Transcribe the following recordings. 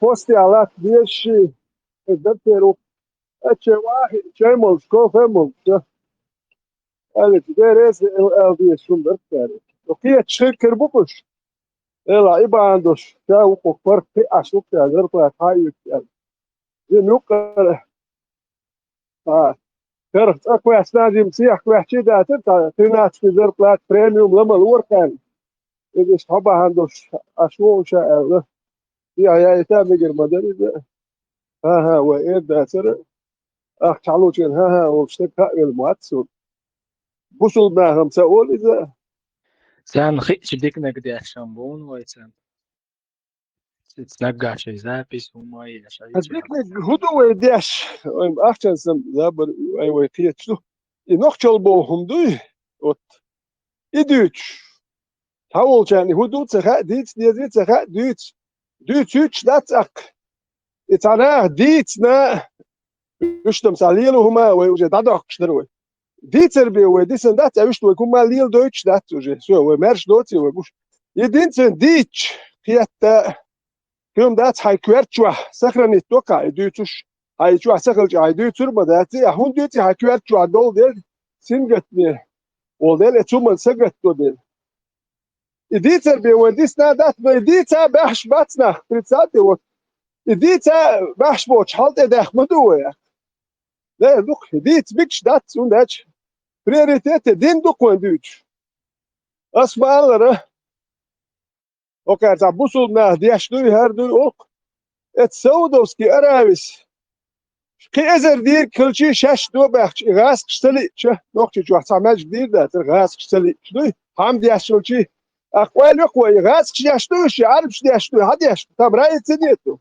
بوستي على ديشي دبترو اتش واحد شيمول كوفمول قالت ديريس الدي سندر تاري وكي تشكر بوكش ela ibandos já o corpo achou que agora para cair e nunca quero a questão de se a questão da tenta treinar fazer plat premium lama lurkan eles trabalhando achou já ela e aí está me germandar ها وايه ده سر اخ تعالوا ها واشتكى المعتصم بوصل معهم سأقول اذا Sen hiç diknek de yaşambon ve sen تتنقع شي زابس وما يشعي هذيك هدو ويداش احسن سم زابر اي قيتلو نقشل بوهم دوي وت يدوتش حاول يعني هدو تسخا ديت ديت تسخا دوتش داتك اتانا ديت نا يشتم ساليلو هما وجه دادك شدروي ديتر بي وديسن دات يشتو يكون ما ليل دوتش دات وجه سو ومرش دوتي وبوش يدينتن ديتش قيتا كم دات هاي كويرتشوا سخرني توكا دوتش هاي شو سخل هاي دوتر بداتي هون دوتي هاي كويرتشوا دول ديل سينجت مي وديل اتومن سجت دول ديتر بي وديسنا دات ديتا بحش باتنا بريتساتي و ديتا بحش بوش حالت ادخ مدوه لا دوك ديت بيكش دات und dat prioriteten din dokon duç. Asmalara o kadar busul na diaştı her dur ok. Et Saudovski Aravis. Ki ezer dir kılçı şaş do bahç gas kıstali çe nokçu çamaj dir da gas kıstali çu ham diaştı aqwal yok ve gas kıstı şu arif diaştı hadi yaştı tam rayet diyetu.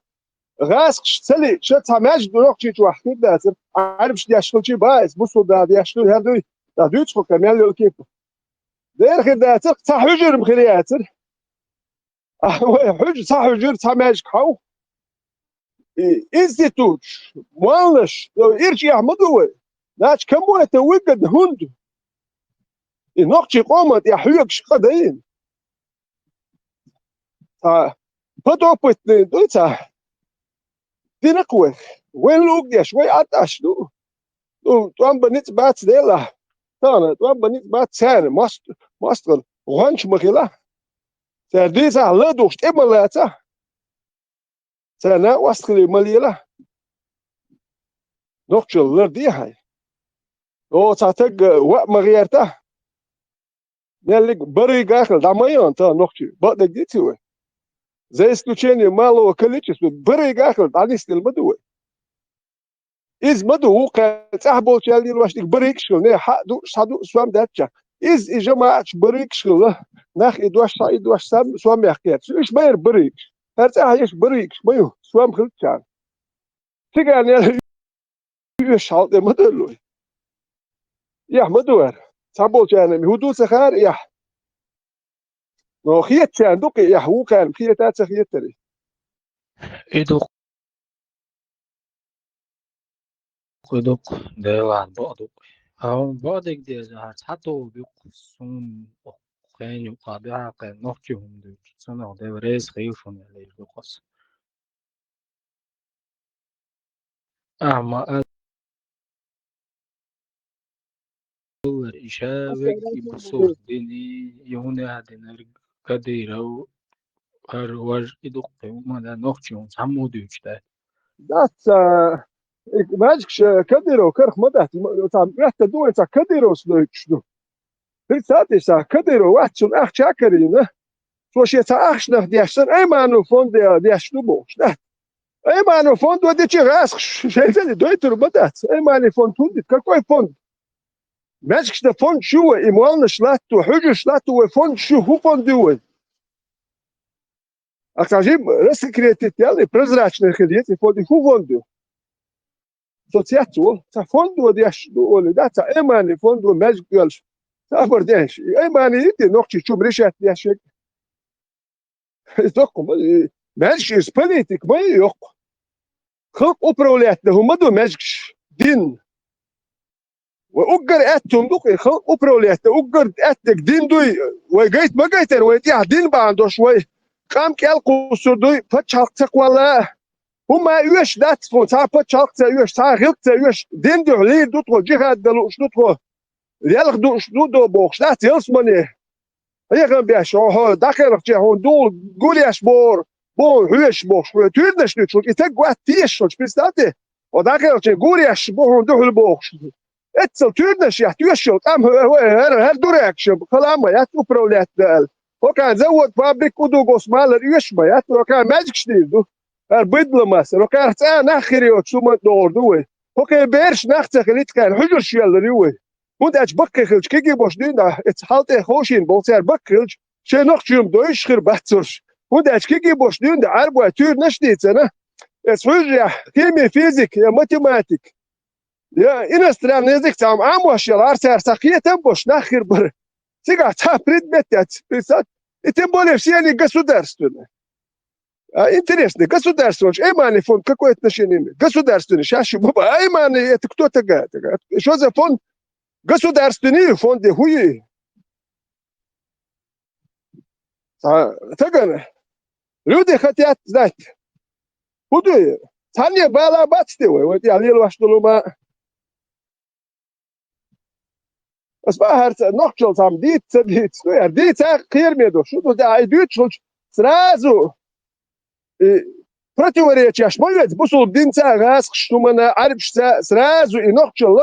Gas kıstali çe çamaj do nokçu çu da arif diaştı baz busul da diaştı her dur da düç ko kamel yok ki. Der خداتك صح حجر مخرياتر حج صح حجر سماج كاو انستيتوت مالش ارجع مدوي ناش كم توجد هند نقشي قومت يا حيوك شقدين فدوبت دوتا دينقوه وين لوق يا شوي عطاش دو توام بنيت بات ديلا تانا توام بنيت بات سان ماستر غانش مخيلا ترديسا لدوش إملاتا سنة واسخلي مليلا نقشل لردي هاي او تعتق وق مغيرتا نالك بري قاخل داميان تا نقشي بقدك ديتيوه زي исключение малого количества بري قاخل دانيس المدوه إز مدو صاحبو تشالي رواشتك بريكشل نه حدو صادو سوام داتشا إز إجماعة بريكشل ناخ إدواش سام سوام يحكيت إيش باير بريكش هرتا هايش بريكش بايو سوام خلتشان تيجان يا إيش حال ده مدلوي يا مدوار صاحبو تشاني هدو سخار يا نو خيت شان دوك يا هو كان خيتات سخيت تري إدوق خدوق ديوان بعضوق أو بعضك دي زهر حتى بيقصون خين يقابلها كان نحكيهم دي سنة ده بريز خيفون عليه بقص أما أول إشابك بصور ديني يهونا هادين كديرو هر إدوق ما ده نحكيهم سمو ديوش ده دات ماجكش كديرو كرخ مدات تام رحت دو تا كديرو سلوكشدو بيتاتي سا كديرو واتشون اخ شاكرينه سوشي تا اخشنخ دياشتن اي مانو فون دياشتو بوش ده اي مانو فون دو دي تشيغاس شايفني دويتر بدات اي ماني فون توندي كاكوي فون ماجكش ده فون شو ايموالنا شلاتو حجو شلاتو فون شو هو فون دوي اكتاجيب رسل كريتيت يالي прозрачные кредиты فون هو فون دو Sociatul, ta fondul de aș da ta emani fondul magical. Ta vordești. Emani ite nocci ciubrișat de așa. Dokum, magic is politic, mai yok. Хăк upravljat da humadu magic din. وأجر أتهم دوك خل أبروليات أجر أتك دين دوي وجيت ما جيت أنا ودي دين بعده شوي قام كل قصدي فتشالك ولا هما يوش دات فون تا فتشالك يوش تا غلط يوش دين دو لي دوت جهاد دلوش دوت يالك دوش دو بوخ دات يلسمني هي كان بيش هو داخل في هون دول قوليش بور هوش بوخ تودنش نيت شو يتقوا تيش شو بيستاتي وداخل في قوليش بور دول بوخ اتسل تودنش يا توشل ام هر دوركش كلام يا تو برولات دال وكان زود فابريك ودوغوس مال يشما يا وكان ماجيك شديد البيض ماس وكان تا ناخري وتسوم دور دوي وكان بيرش ناخت خليت كان حجر شيل دوي und als bakkels kiki bos nu da het halt er hosin bos er bakkels she noch chum doish khir batzurs und als kiki bos nu da arbo tur nashdit sana es ja chemie physik ja mathematik ja иностранный язык там амош я арсер сахиетем бос нахер бр сега та предмет писать и тем более все они государственные. Интересно, государственный, Эймани фонд, какое отношение имеет? Государственный, сейчас баба, Эймани, это кто такая? Что за фонд? Государственные фонды хуи. Так, люди хотят знать. Худы. Тане бала бацтевы. Вот я лил ваш тулума. Асбахарца нохчел там дица. Ну я дица кирмеду. Что тут айдут сразу. Противоречие. Шмолец бусул динца газ, что мы на арбшца сразу и нохчел.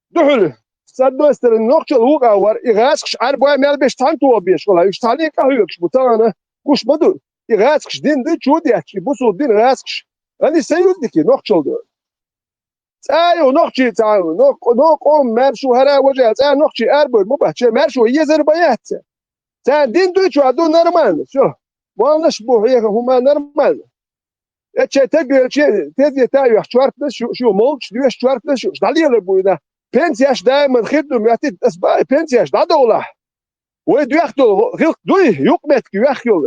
Духль. С одной стороны, нохчел угавар, и гасхш арбуя мелбеш танту обеш, кола иш тани кахюкш бутана, куш маду. И гасхш дин ды чудяч, и бусул дин гасхш. Они союзники, нохчел ду. Цаю нохчи цаю, нох ом мершу хара вожа, цаю нохчи арбуй, мубаче мершу езер боятся. Цаю дин ду чуаду нормально, все. Волнаш бухеха хума нормально. Эче тегер че, тези таю ахчвартнес, шу молч, дюеш чвартнес, шу ждалиеле буйна. Pensiyash daiman khidum yatid asbaa pensiyash dadola way duyaxtol khilq duy yuqmet ki yaxyol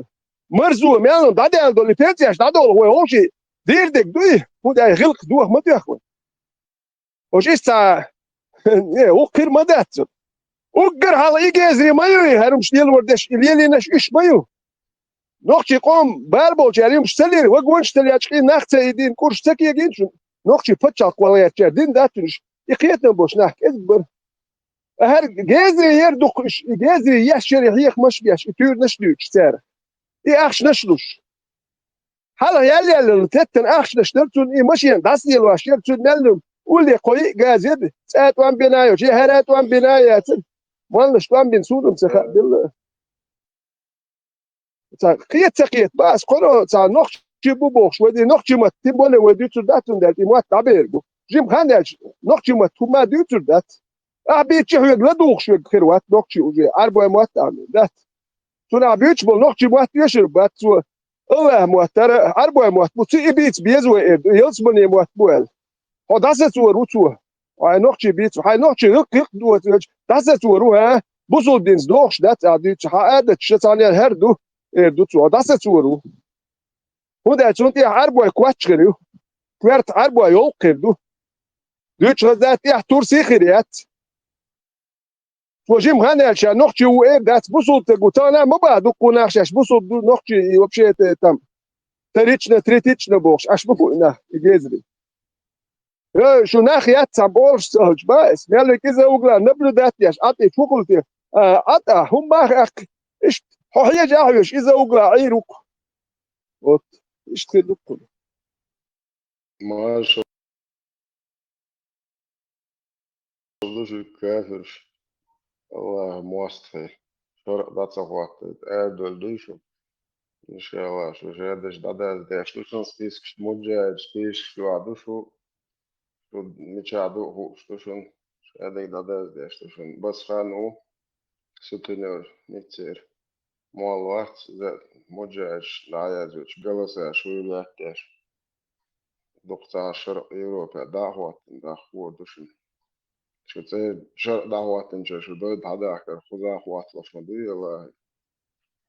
marzu melan dadal dol pensiyash dadol way oshi dirdik duy huday khilq duh ma duyaxwa osh ista ne uqir madat uqir hal igezri mayu harum shnil wardesh iliyelinash ish mayu noqchi qom balbol jarim shtalir wagwan shtalyachqi naxta idin kursh taki yagin noqchi patchaq walayat din datunish يقيتنا بوش نحكي اكبر هر جازري يردق جازري يحشر يحيخ مش بيش يطير نشلوش سارة اخش نشلوش حالا يلي تتن اخش نشلتون ماشي داس ديال واش يرتون نلم ولي قوي جازب ساعات وان بنايو شي هرات وان بنايات والله وان بنسودم سخ بالله قيت بس قولوا تاع نخش بوبوخ ودي نخش ما تبول ودي تداتون دات موات تعبيرغو جيم خاندش نخش ما تما دي تدات بيتش هو غلدوخ شو خيروات نخش وجي اربو موات دات تنا بيتش بول نخش موات يشر بات الله موات اربو موات بوتي بيتس بيزو يلسمني موات بول هو داسه روتو اي نخش بيتس هاي نخش رق دوت داسه روها بوزول دينز دوخش دات ادي حاده تشتاني هردو دو تو داسه رو هو ده چون تي اربو كواتش خيرو كوارت اربو يول قردو دوتش غزات يح تورسي خيريات وجيم هانالش نخشي وإيه دات بوصل تقوتانا ما بعد قناش بوصل دو نخشي وبشي تام تريتشنا تريتشنا بوش اش بقولنا يجزري شو ناخيات سامبورش سوج باس مالك كذا وقلا نبلو داتياش اطي فوقلتي اطا هم اخ ايش هي جاهيش اذا وقلا عيروك وط ايش تخلوك ما شاء الله شو كافر الله موستي شرق dat zahvat erdöl dušo inšallah šo žēdeš dadēs dēš tušon stīsk šmuģēd stīsk šo dušu šo ničādu hūš tušon šēdēk dadēs dēš tušon bas khanu sutuņor nicir mol vārds muģēd nājēd viņš galasē šūlēt dēš duktā šarq Eiropā dāhvat dāhvo dušon شو تسيب شرق دعوات انشا شو دويد هداك خذا اخوات لفمدية الله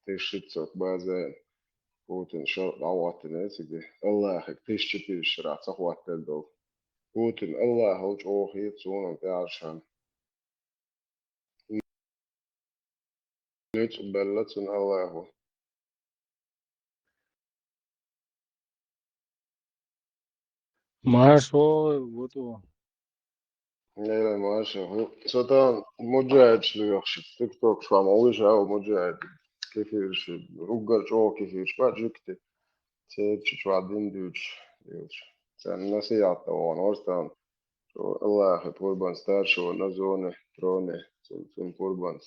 تيشتسك بازين بوتن شرق دعوات ناسك الله هيك تيشتيش شرع تخوات تدو بوتن الله هوج اوخي تسونا تعرشان نيت بلتن الله ما شو ودو نيلا ماشي هو سوتان مجاهد شلوخش تيك توك شو عم أويش أو مجاهد كيف يرش رجال شو كيف يرش بعد جكتي تيجي شو عدين دوش سان نصيحة طبعا ورستان شو الله يخي قربان ستار شو نزوني تروني سن قربان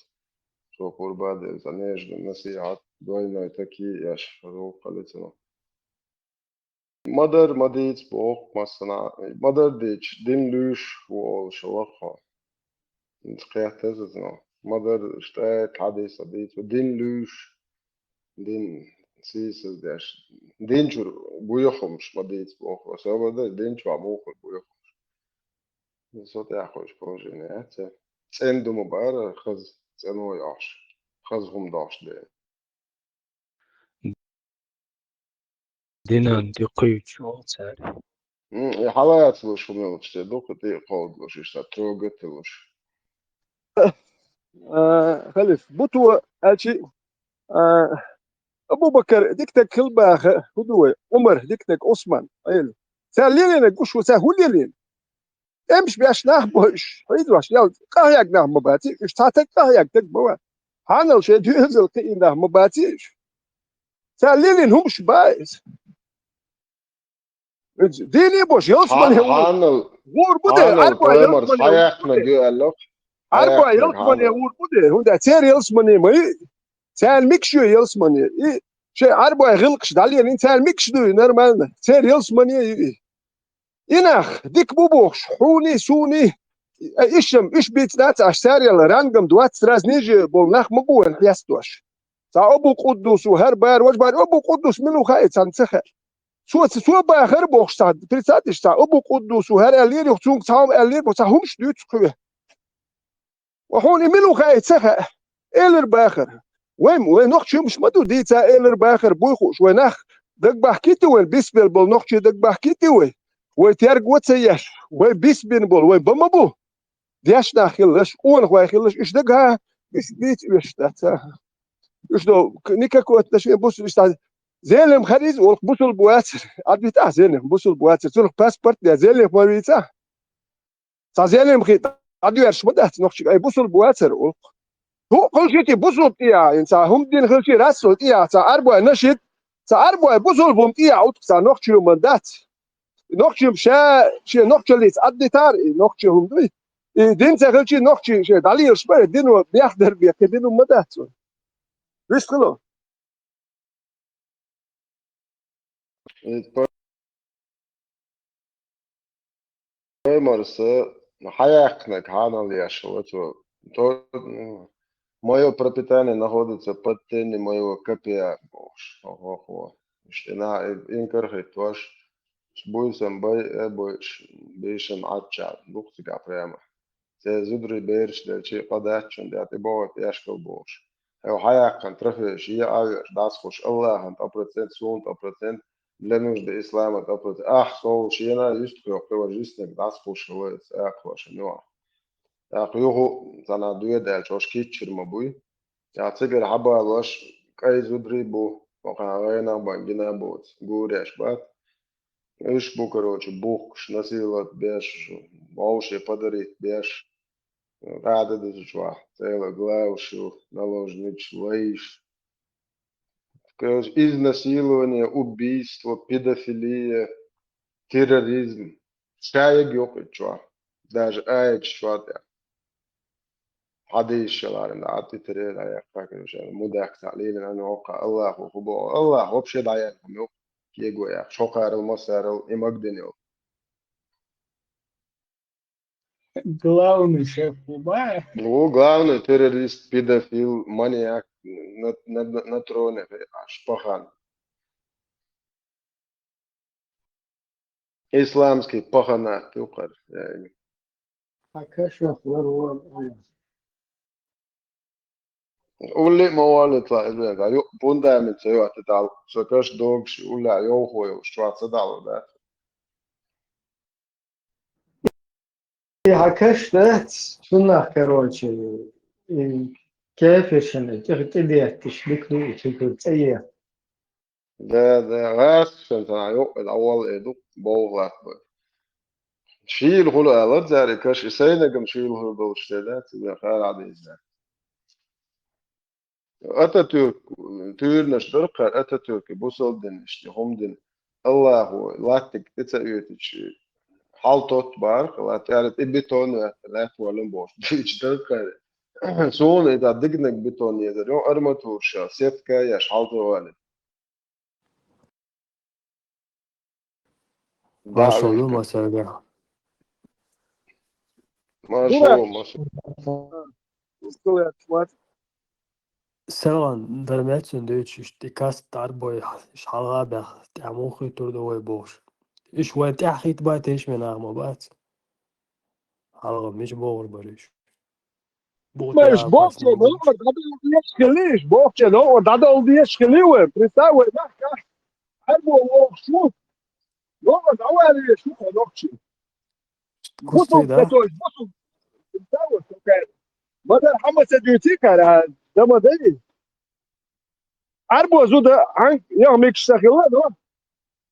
شو قربان زنيج نصيحة دوينا يتكي ياش رو قلتنا مدر مديت بوق مثلا مدر ديش دين لوش وشوخها نتقيا تززنا مدر اشتاك عدي صديت ودين لوش دين سيسز داش دين شو بويخم مش مديت بوق بس هو ده دين شو عموق بويخم صوت يا خوش بروجينات عندو مبارا خز تنو يعش خزهم داش ده دينا ندقيت شو تاري يا حالات لوش وميلش دوك تي قود لوش اشتا تروغت لوش خلف بطوة أشي أبو بكر ديكتك كل باخ هدوء عمر ديكتك عثمان أيل سالين نقوش وسهولين امش بيش ناه بوش هيد واش يلا قاهيك ناه مباتي اش تاتك قاهيك تك بوا هانل شي ديزل قي ناه مباتيش سالين همش بايس ديني بوش يلسمن هو هانل غور بده هانل عربا بريمرز يلسمن غور حياك بده نجو قال لك عربا حياك نج يلسمن هانل غور بده هوندا تير يلسمن ما سال ميكشو يلسمن شيء عربا يغلقش دالين انسان ميكش دو نورمال تير يلسمن إنخ ديك بوبوش حوني سوني إيش بيت نات أشتري الرانجم دوات تراز نيجي بولناخ مبون حياستوش تا أبو قدوس وهر بار وجبار أبو قدوس منو خايت سانسخر سو باخر بوخش تا بريساتش تا أبو قدوس وهر ألير يختون تاهم ألير بو تاهمش دوت قوي وحوني منو خايت سخر إلر باخر وين نوخش مش مدو ديتا إلر باخر بويخوش ونخ دك بحكيتي وين بيسبل بول نوخش دك بحكيتي وين ويتيرج وتسيش وبيسبن بول وبمبو ديش داخلش اون خواخلش ايش دقها ايش بيت ايش تاتا ايش دو نيكا كوت نشي بوس ايش تا زيلم خريز والبوس البواتر عاد بتاع زيلم بوس البواتر تروح باسبورت يا زيلم مريتا تا زيلم خيط عاد يرش مدات نوخش اي بوس البواتر هو كل شيء بوس الطيا انت هم دين كل شيء راس الطيا تا اربع نشيد تا اربع بوس البومطيا اوت تا نوخش مندات نوخشم شي نوخش اللي تعدي تار نوخشهم دوي دين تغلشي نوخشي شي دالي يشبه دينو بيحضر بيكدينو مدات ليش خلو بريمرز حياك نج هانل يا شوتو то мое пропитание находится под тенью моего копья. Ого, اشتنا инкархи توش بويسم باي ابوش بيشم عتشا بوختي قافريما زي زدري بيرش دلشي قداتشن دات بوت يشكل بوش هو حياك كان ترفي شيء اغر داس خوش الله هن أبرتين سون أبرتين لنوش دي إسلام أبرت سو شينا يستكو قوة جسنك داس خوش هو خوش نوع يقيوه زنا دوية دال شوش كيتشر مبوي يا تيجر حبا لوش كاي زدري بو وقا غينا بانجينا بوت غوريش بات ايش بو كروچ بوخش نسيلت بيش باوشي подарить بيش рада дожива цела главшу наложнич лаиш короче изнасилование убийство педофилия терроризм шаек yok чува даже ай чува حديث شغال عطي تريد على فاكر شغال مداك تعليل أنه وقع الله وخبو الله وبشد عيالهم يوم كيجو يا شقار المصار إمقدنيو главный шеф Кубая هو главный террорист педофил маньяк на троне шпахан إسلامский пахана тукар يعني Акашев Ларван واللي موال يطلع إذا يو بوندا من سيوات تدال سكاش دوغش ولا يوهو يوشوا تدال ده Hakashtat sunnah короче и كيفشن تغتدي تشبكني تغتيه ده غاس عشان يو الأول إدو بوغ شيل هلو ألد زاري كش سينكم شيل هلو دوشتات خير عديزة Atatürk tüyürnüş dörkar Atatürk'ü bu soldun işte homdun Allahu lattik tetse ötüç haltot bar lat yarat beton ve lat walun boş hiç dörkar son da dignek beton yedir o armatur şa setka yaş halto wale da Maşallah maşallah. maşallah maşallah Iskılayat var. Selvan درماتن دوتش اشتكاس تعربوي شحالها بخ تعموخي تردوي بوش ايش وانت احيت بات ايش من اغما بات حلقة مش بور بريش بوت Mas يا باس boxe não, نمبرش dado o dia esquelis, boxe não, dado o dia esqueliu, precisa dar cá, algo o chu, não, não é isso, não, كوستي buçuk ده depois, buçuk, então, eu quero, mas a Hamas é de ti, cara, dama dele, arbo ajuda, ya mix sakila,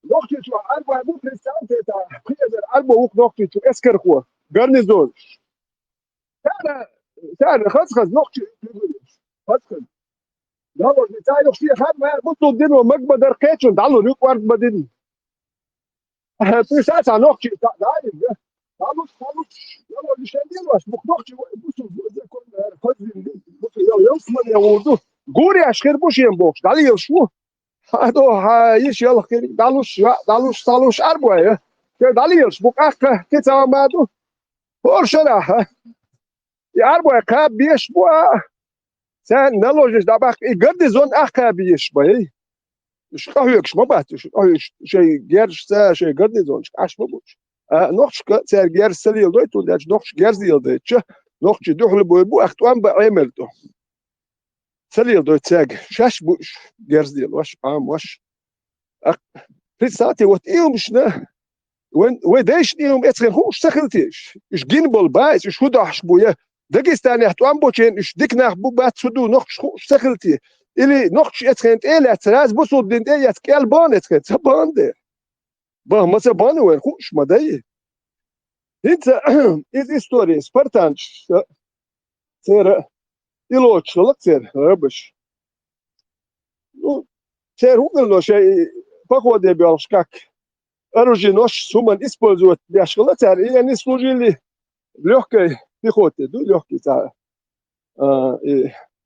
não que tu arbo é muito interessante, tá, arbo o que tu esquer rua, garnizon, cara, خلاص نقطة خلاص لا بتاعي لو في حد ما بصوا الدين ومجمع دركاتش تعالوا نيوك وارد بدني في ساعة نقطة تعالوا تعالوا يلا اللي شايلين واش نقطة بصوا كل خزن بصوا يا يوصل يا ولدو قوري اشخير بوش ينبوش تعالي يشوف هادو ايش يلا خير تعالوا اربعة تعالي يشوف اخ كده ما دو ورشنا يا اربعة كاب بيش بوا sen ne lojis da bak garnizon akabiyiş bay. Şu kahyok mu bat? Şu şey gerse şey garnizon aş mı bu? Noch ser gersel yılda tu da noch gerz yılda çı noch duhlu bu aktuan ba emelto. Sel yılda tag şaş bu gerz yıl vaş am vaş. في ساعتي وات ايوم شنا وين وداش ايوم اتخن هو اشتغلتيش اش جينبل بايس اش هو داش بويا داغستان يحتوان بوچين اش ديكناخ بو بات سدو نوخش اشتغلتي اللي نوخش اتخنت الى تراز بوسو دين دي يتكال بون اتخنت سبان دي با ما سبان وين خوش ما داي انت از ستوري سبارتانش سير يلوتشلك سير ربش سير هو شيء فقوة دي بيالشكاك оружие нож суман использовать для школоцар, и они служили в легкой пехоте, ну, легкий,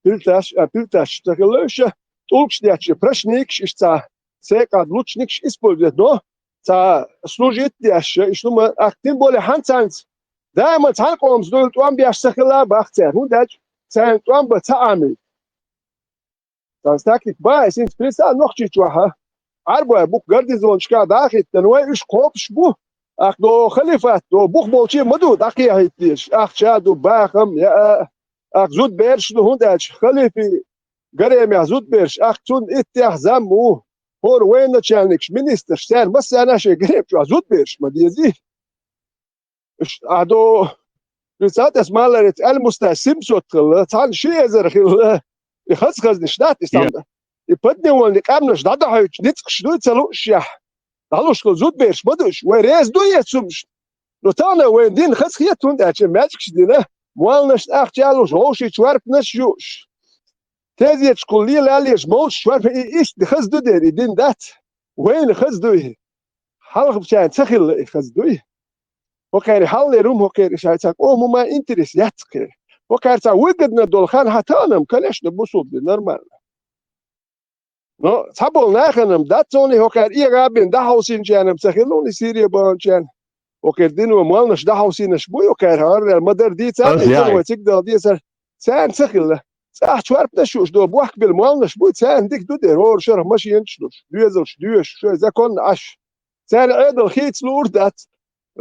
пилташ, такелöше, толкшняче, прашникш, сека, лучникш использует, но служит дяше, и что тем более ханцанц, да, мы цанком сдует, он бьяш сахила бахцер, ну, дач, цанк, он бы цаами. Так, ба, син сприса, ног чичуаха, арба бук гарнизон шка дахит тенвай уш kopш bu ах до خليفات до бух болчи мadu дақи хайтиш ах чаду бахам я ах зуд берш до hundaч خليفي гарем зуд берш ах чун иттях заму хор вен начальник министр сер бас она ше гарем зуд берш мадизи ادو رسالة اسمالرت المستسم صوت تال شيء زرخل خز نشدات استعمل يبدني واللي قامناش ده هيك نتقش دو تلوش يا دالوش كل زود بيرش بدوش وريز دو يتسمش روتانا وين دين خس خيتون ده ماتكش دينا موالناش اختيالوش هوشي توارب نش يوش تازيت شكل لي لاليش موش توارب ايش دي خز دو ديري دين دات وين خز دوي حلق بشان تخيل خز دوي وكاري حالي روم وكاري شايتك او ما انتريس ياتك وكاري تا وقدنا دول خان هتانم كلاش نبوسو دي نورمال No, sabol nachanem dat only hokar irabin da hausin chanem sakhiloni Syria banchan okar dinu malnash da hausin shboy okar har madar di tsan ikon watik da di sar san sakhil sah chwarpna shush do buak bil malnash boy san dik do der or shar mashi yentshlush duezelsh duesh sho zakon ash san edel khits lurdat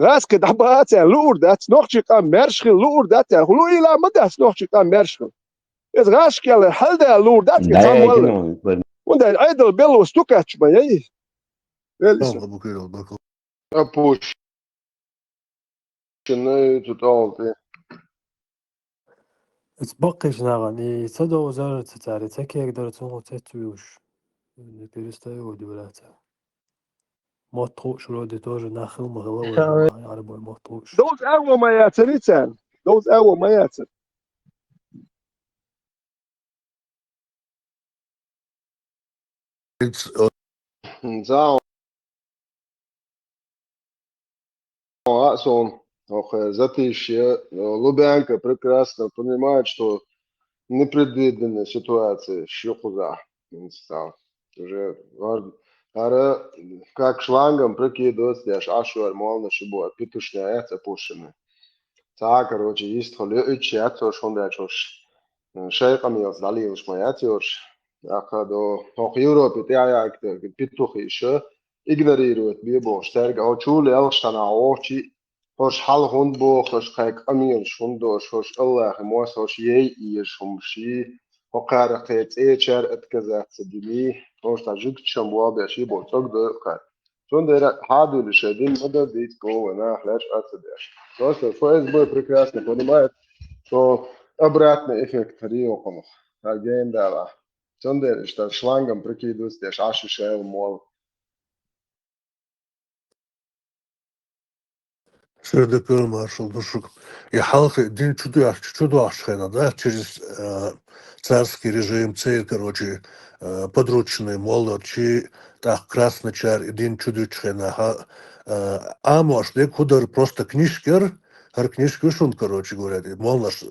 rask dabat san lurdat nochchi qam mershkhil lurdat khulu ila madas nochchi qam mershkhil es rashkel halda lurdat qam wal Und ein Idol Bello Stukac bei ei. Tamam bu kadar bakalım. Push totalt تبقيش نغني صدق وزارة تتعري تكي يقدر تنغو تتويوش اللي بيرستاي ودي ولا تا مطروش رودي тоже نخل مغلوة على بول مطروش Those أول ما ياتريتان. Those أول ما ياتر. Zao Сон, затишье. Лубянка прекрасно понимает, что непредвиденные ситуации щекуда стал. Уже как шлангом прикидывается, я ашу армал на шибу, петушня это пушены. Так, короче, есть холе ичат, то что он дачош. شايق أمي أصدالي وش ما ياتيوش أخذوا هو يوروبي تاعي أكتر بيتوخي شو يقدر يروت بيبوش ترجع هو شو اللي ألشتنا عوشي هوش حال هون بوخ هوش خيك أمي شوندوش هوش الله خموس هوش يش هم شي هو قارق تيت إيشار أتكذا تسديني هوش تاجوك تشمبوا بيشي بو تقدر قار شون ده هادو اللي شادين مدى ديت كو أنا خلاش أتصدقش هوش فايز بو прекрасно понимает что обратный эффект риокомов. Again, да. Сonder, что шлангом прикидывается, я ашу шел мол. Шердекер маршал душук. И халка день чудо да, через царский режим, цель, короче, подручный молодчи, так красный чар, и день чудо а может, дек худар просто книжкер, хар книжки шун, короче говоря, молнаш,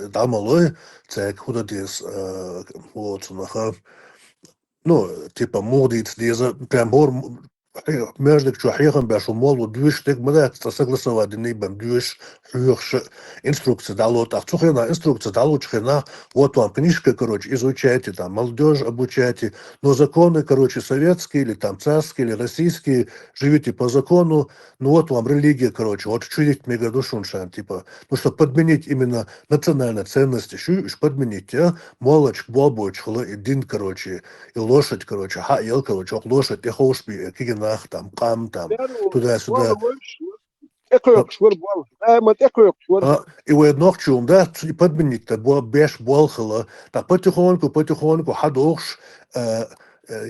да малой, цек худа дес, вот, ну, типа модит, деза, прям бор, между чухаем бяшу молу движ тек мдат согласовать не бам движ хюрш инструкция дало так цухена инструкция дало чхена вот вам книжка короче изучайте там молодежь обучайте но законы короче советские или там царские или российские живите по закону ну вот вам религия короче вот чудить мегадушуншан типа ну что подменить именно национальные ценности что подменить молочь бобоч хло один короче и лошадь короче ел короче лошадь и хошби кигенах там кам там туда-сюда. والله وش إقرأ شور والله. ما تقرأ شور. И в одном чем, да, и подменить, то было беш болхало, та потихоньку, хадохш,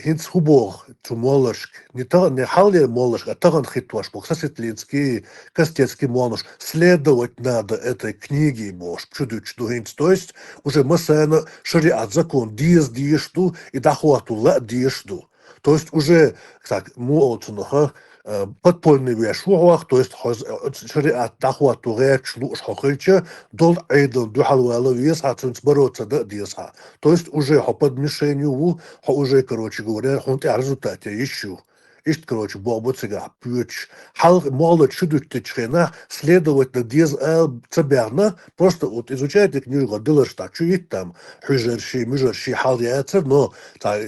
хинц хубох, цу молошк, не хале молошк, а таган хитваш, бог саситлинский, кастецкий молош, следовать надо этой книге, бож, чудо хинц, то есть уже масана шариат закон, диешту, и дахуату ла диешту. То есть уже, так, молотунаха, подпольный вешуах, то есть шариат тахуату рэк шлуш хохыльча, дол айдл духалвала вес, хацунц бороться да диеса. То есть уже по подмешению, уже, короче говоря, он те результате ищу. Ишт, короче, бобоцега, пьюч, хал молод чудук-то чхена, следовательно, диез цаберна, просто вот изучайте книгу, дылышта, чуит там, мюжерши, хал яцер, но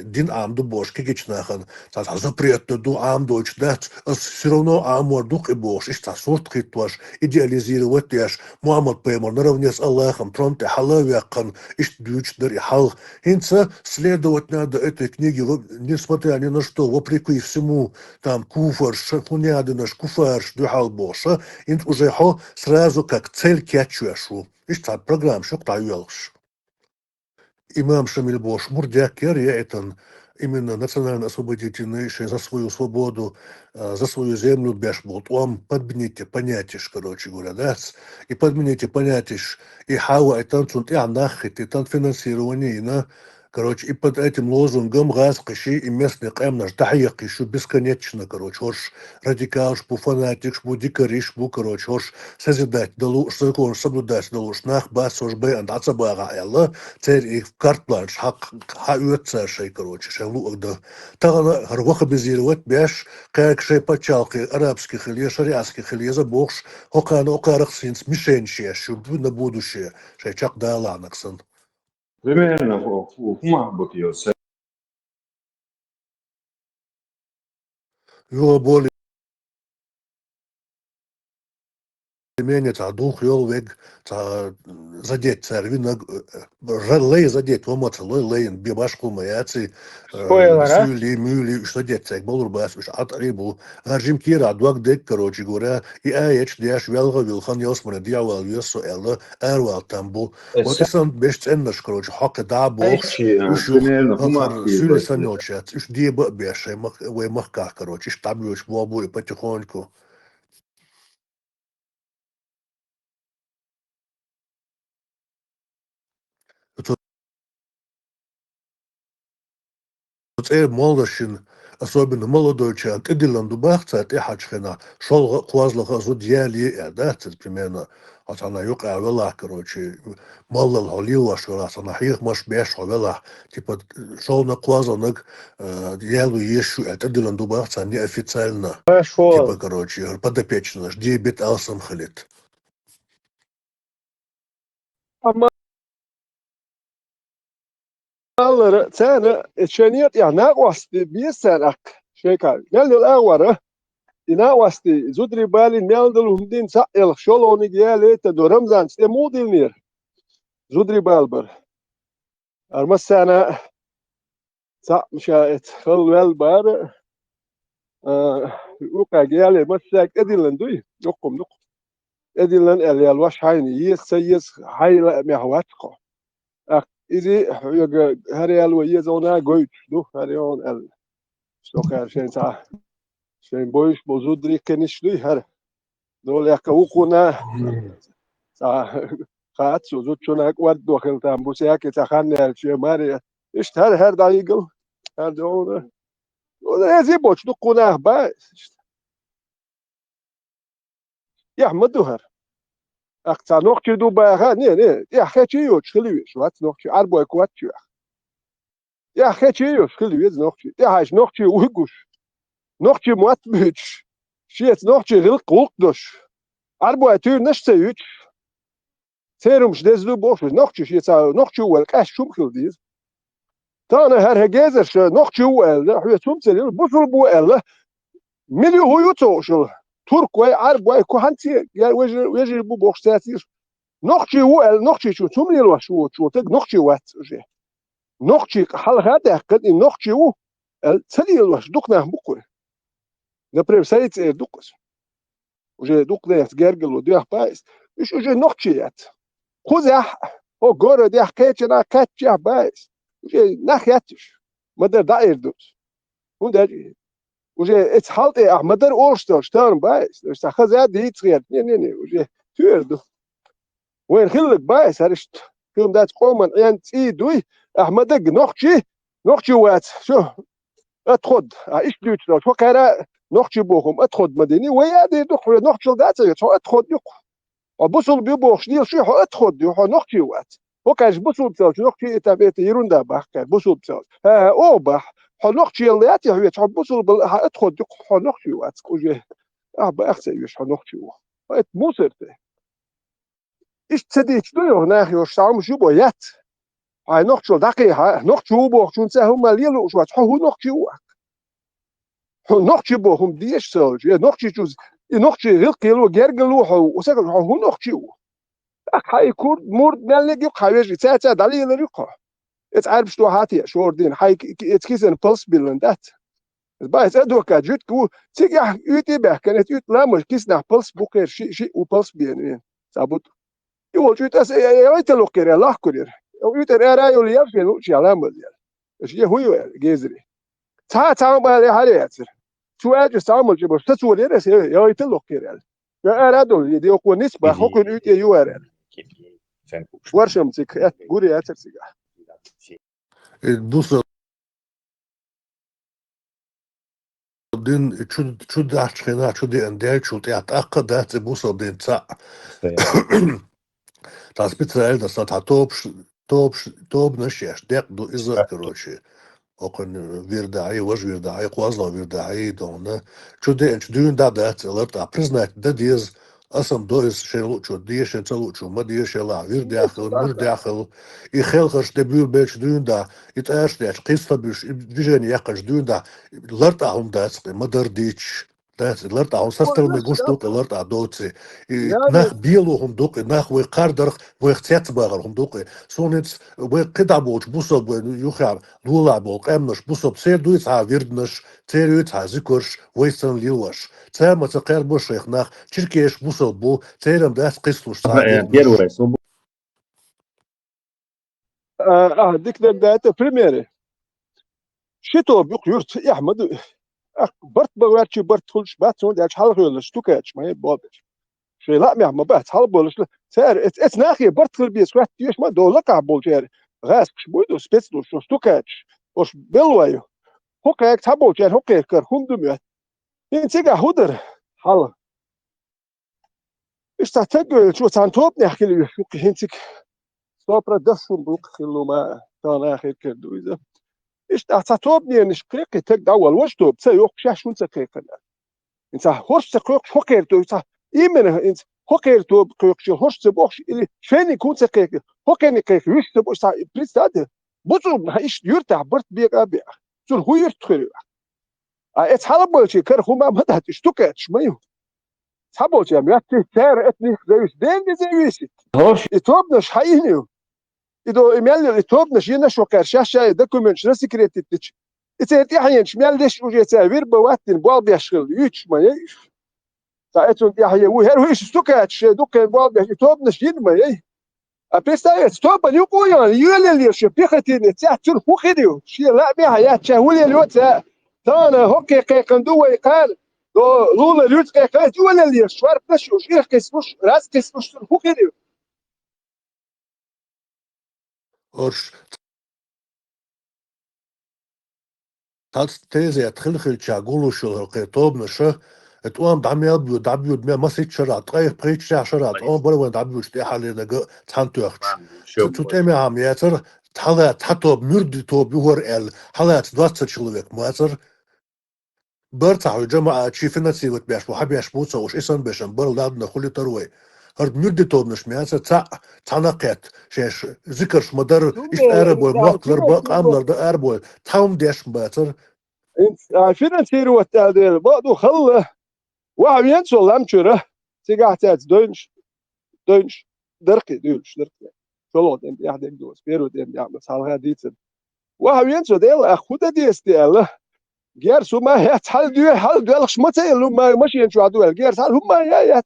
дин амду бош, кигичнахан, запретно ду амдоч, да, все равно амор дух и бош, ишта сорт хитваш, идеализировать яш, Муаммад Пеймор, наравне с Аллахом, тронте халавякан, ишт дюч, дар хал. Инца следовать надо этой книге, несмотря ни на что, вопреки всему, там куфарш, хунядинаш, куфарш, дюхал боша, инт уже хо сразу как цель кячуашу. Ишта программ, шок таюэлш. Имам Шамиль Бош, Мурдякер, я это именно национально-освободительный, за свою свободу, за свою землю бешбут. Он подмените понятишь, короче говоря, да? И подмените понятишь, и хава, и танцунт, и анахит, и там финансирование, и на, короче, и под этим лозунгом раскоши и местный наш тахьяк еще бесконечно, короче, хош радикалш, бу фанатик, бу дикариш, бу, короче, хош созидать, далу, закон соблюдать, далу, шнах, бас, хош бэй, андаться бага, элла, цель их карт-бланш, ха шей, короче, шевлу, да. Тагана, харваха безировать, бяш, как шей пачалки, арабских или шариатских или забохш, хокана, окарах синс, мишенщия, шубу на будущее, шей чак да ланаксан. Примерно махбут ее. Его более Менее та дух йолвег та задеть царвина лей задеть вомат лейн бибашку маяци Спойлер, а? сюли мюли что деть царь болур бас уж от рибу гаржим кира дуак дек короче говоря и аеч дяш велга вилхан ясмана дьявол юсо элла эрвал тамбу вот исан беш ценнаш короче хак да бокс уж примерно хар сюли санёчат уж диеба беш мах вы махка короче штабюш бобу и потихоньку молодошин, особенно молодой человек, и Дилан Дубахца, и Хачхена, шел квазлаха зудьяли, да, это примерно, от она юка авела, короче, молл холила, что раз она их маш беш холила, типа, шел на квазланок, ялу ешу, это Дилан Дубахца неофициально, типа, Пошел. короче, подопечный, дебет алсам халит. Alları sen şeniyet ya ne vasti bir senek şey kal. Gel الأول إنا وستي زودري بالي نيالدل همدين سائل شلوني جالي تدورم زان مو دينير زودري بالبر أرمس سنة سا مشاهد خل والبار وقع جالي مساك أدلن دوي نقم أدلن اللي الواش هايني يس هاي لا مهواتقو إذا هريال ويزونا جويت دو هريون ال سوكر شين سا شين بويش بوزودري كنيش دوي هر دول يكوكونا سا خات سوزوت شونك ود دخل تام بوسياك تخان شي ماري إيش هر دايقل هر دونا ولا زي بوش دقونا باس يا مدوهر أقطع نقطة دو باها نه يا خاتي يوش خليش وات نقطة أربعة كوات يا خاتي يوش خليش نقطة يا هاش نقطة ويجوش نقطة موات بيتش شيت نقطة غير قلقدش أربعة تير نشته يوش سيرمش دزلو بوش نقطة شيت نقطة والكاش شو مخلديز تانا هر هجازش نقطة ولا هو تمثل بوصل بولا مليو هو يتوشل ترك وي أربعة كوهانتي يا وجه بو بوش تاتير نقطة ولا نقطة شو تملي الوشو تك نقطة وات جه نقطة حال هذا قد نقطة و تسلي الوش دقنا بقول نبرم سيد دقس وجه دقنا يتجرجل وديح بايس إيش وجه نقطة خذ هو جورا ديح كاتشنا كاتشة بايس وجه نخياتش مدر داير دوس وده وجه اتحلت مدر أورستر شتان بايس استخذ هذا يتغير نه وجه تيردو وين خلك بايس هرشت كم دات قوما يعني تيدوي أحمدك نقطة وات شو أتخد إيش ديوت شو كرا نقطة بوهم أتخد مديني ويا دي دخل نقطة دات شو أتخد يق وبصل بيبوخ ديال شو أتخد يق نقطة وات وكاش بصل بتاعش نقطة تبعت يرون ده بح كان بصل بتاعش أو بح نقطة اللي ياتي هو يتحب بصل أتخد يق نقطة وات وجه بأخسر يش نقطة وات مو سرته إيش تديش دوي هناك يشتعم شو بيات هاي نقطة دقيقة نقطة بوخ شو نسهم مليلو شو هو نقطة وات نقطة بوهم ديش سوج نقطة جوز نقطة غير كيلو جرجلو هو وسكت هو نقطة هاي كورد مورد ملك يقحويج تاتا دليل الرقة اتعرف شو هاتي شو أردين هاي اتكيسن بلس بيلندات بايت أدوكا جوت كو تيجي يوتي به كانت يوت لا مش كيسنا بلس بوكر شيء وبلس بينين سابوت يقول جوت أس يويت لوكر الله كرير يويت الرأي يقول يفعل وش يعلم بديل إيش هو جزري تا ما له هرياتر شو أجلس تعمل جبر تسوي يرس يويت لوكر أرادول يدي يكون نسبة حكم يوتي يوارد ورشم تك قولي أتر سيجا دوسر دين شو داش خنا شو دي اندير شو تأقد ده بوصل دين تاع تاع سبيتزايل ده صار توب نشيش دق دو إذا كروشي وكن ويرداعي وج ويرداعي قوازلا ويرداعي دونا شو دي انش دون ده لرتا بريزناك ده ديز أصلا دوز شلو شو ديش شلو شو ما ديش لا وير داخل مش داخل يخلقش دبير بيش دون ده يتعرش داش قصة بيش فيجن يقش دون ده لرتا هم ده ما در ديش Das alert aan sastel me gustuk alert aan doodse. Yani Nach bielo hunduk, nach we karder, we zetbager hunduk. So net we kedaboch busob yuchar lulabo emnos busob serduits ha virdnos, teruits ha zikurs, weisen lilwas. Tsama tsaker boshech nach Çirkeş busob bu terem das qisluş ha virdnos. Первое, свобода. dikler date primeri. Şito buk yurt Ahmed bart bawarchi bart tulş bat son der halgöl stukaç may bobiş. Şey la mi ma bat hal bolş ser et nahi bart kıl bir swat diş ma dola kabul cer. Gas buydu spetslu stukaç. Oş belwayo. Hokak tabul cer hokak kar hundum ya. İntiga hudur hal. İşte tegöl şu san top ne hakili hintik. Sopra dasum buk khiluma tana akhir kerdu iza. İşte tatobni nişkriqi tek dawal wajtob tsa yok şaşun tsaqiqan. İnsa hoş tsaqiq hokertu insa imen ins hokertu qiqshi hoş tsabox ili feni kun tsaqiq hokeni qiq yüşte bu sa pristade. Buzu iş yurta bart bir abi. Sur huyurt tkhiru. Et halbolchi kar khuma madat shtukaç mayu. Sabolchi am yat ter etni zeus denge zeus. Hoş. Itobnash hayinu. إذا إميال الإتوبنا شينا شو كرشاشة دوكيمنتش رسكريتي تيج إتيت يحيى شمال ليش وجه تاوير بواتن بوال بيشغل يوتش ما يش ساعتهم يحيى وهر ويش ستوكاتش دوكن بوال بيش إتوبنا شين ما يي أبيستايت توبا يقويان يولي اللي شو بيختين تحتون فوخيديو شي لا بيها تشاولي الوت تانا هوكي قيقندو ويقال لولا الوت قيقات يولي اللي شوار بشوش إيه قسموش راس قسموش فوخيديو Orş tats teze tkhilkhil chaguluşul qitobnışa et uam damyab me masit şarat qayq preç şarat on bora dabyu işte halene ge tantuach tuteme ham yeter tala tatob mürdi tob yuhor el halat 20 человек mazar برتاح الجماعة شي نسيبت بيش وحب يشبوتها وش اسم بيشن برلادنا خلي تروي هرد مردي توب نش مياسة تعناقات شيش ذكرش مدر إيش أربوي مقلر بق أملر ده أربوي تاوم ديش مباتر financieren wat daar wat do khal wa bien so lam chura sigatat dönş درقي دولش درقي شلون انت يحدك دوس بيرو دي يعمل صار ديتن wa bien so ديل اخوده دي استيل جير سو ما هي حل دي لخش متى ما ماشي ينشو عدو جير حل هم يا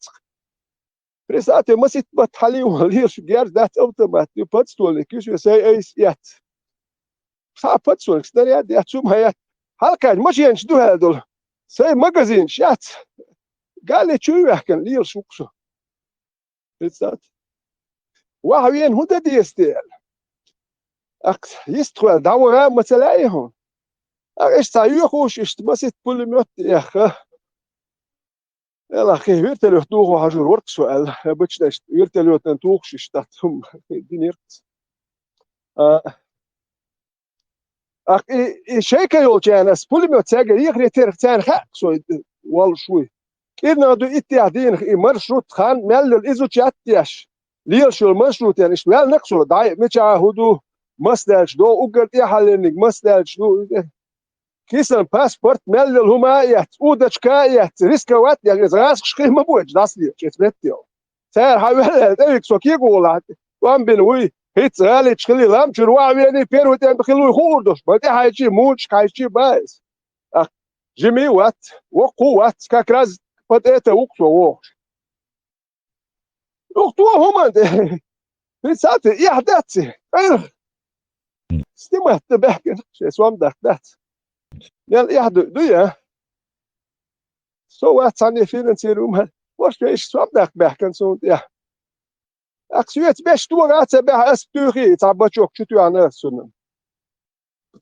بريسات ما سيت بتحلي وليش جير ذات اوتومات دي باتستول كيش سي ايس يات صار باتستول ستريا دي تشوم هي هل كان ماشي ينشدو هذول سي ماجازين شات قال لي شو يحكن لي سوقسو بريسات وهاوين هو دي استيل اكس يستخل داورا متلايهم ايش تايوخوش اشتبست كل ميت يا اخ يلا اخي ويرتلو توخو حجور ورك سؤال بتشتش ويرتلو تنتوخش اشتاتهم دينيرت اخي شيكا يولجانس كل ميت ساجر يخري تيرتان خا سو وال شوي كنا دو اتيادين مرشروط خان مال الازو تشاتياش ليل شو المشروط يعني شمال نقصو داي متشا هدو مستاش دو اوغرت يحلنك مستاش دو كيسن باسبورت مال الهمايات ودشكايات ريسكوات يعني زغاس شقيه ما بوج داسلي تشتمتيو سير حاول ديك سوكي قولات وان بنوي هيت غالي تشخلي لام شروع يعني بيرو تن بخلو خوردوش بدي حاجي موش كايشي بايس جيمي وات وقوات كاكراز بديته وقتو ووش وقتو هما في ساعه يحدث استمعت بحكي شي سوام دات يحدث دويا سو تصني فينانسيروم واش ايش صدق بحكن سو يا اكسيت باش تو رات بها استوري تابچوك شتو انا سنن